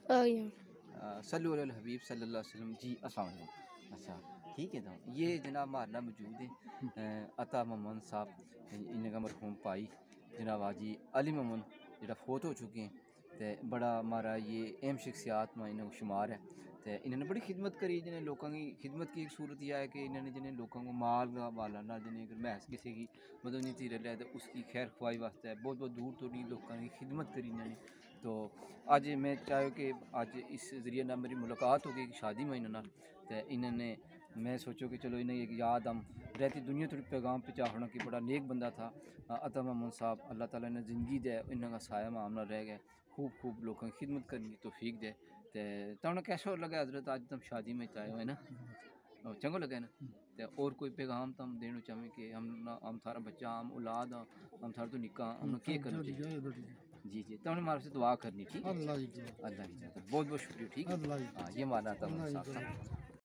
صلو علی الحبیب صلی اللہ علیہ وسلم. جی السلام علیکم. اچھا ٹھیک ہے تو یہ جناب ہمارے موجود ہیں عطا محمد صاحب, ان کا مرحوم بھائی جناب حاجی علی محمد جڑا فوت ہو چکے ہیں. تے بڑا ہمارا یہ اہم شخصیات میں انہوں شمار ہے. تے انہوں نے بڑی خدمت کری, جنہیں لوگوں کی خدمت کی ایک صورت یہ ہے کہ انہوں نے جنہیں لوگوں کو مال کا والا نہ جنہیں اگر محض کسی کی مدد نہیں تھی رہا تو اس کی خیر خواہی واسطے بہت بہت دور تو نہیں لوگوں کی خدمت کری انہوں نے. تو اج میں چاہوں کہ اج اس ذریعے نہ میری ملاقات ہو گئی کہ شادی میں انہوں تے انہوں نے میں سوچو کہ چلو انہیں ایک یاد ہم رہتی دنیا تھوڑی پیغام پہنچانا کہ بڑا نیک بندہ تھا عطا محمد صاحب. اللہ تعالیٰ نے زندگی دے انہوں کا سایہ معاملہ رہ گئے, خوب خوب لوگوں کی خدمت کرنے کی توفیق دے. تے تمہیں کیسا لگا حضرت آج تم شادی میں چاہے ہوئے نا, چنگو لگا نا. تے اور کوئی پیغام تم دینا چاہیں کہ ہم تھارا بچہ ہم اولاد ہم تھارا تو نکاح ہم کیا کرنا چاہیے؟ جی جی تم نے ہمارے سے دعا کرنی, ٹھیک ہے؟ اللہ کی بہت بہت شکریہ, ٹھیک ہے. ہاں یہ ہمارا عطا محمد صاحب تھا.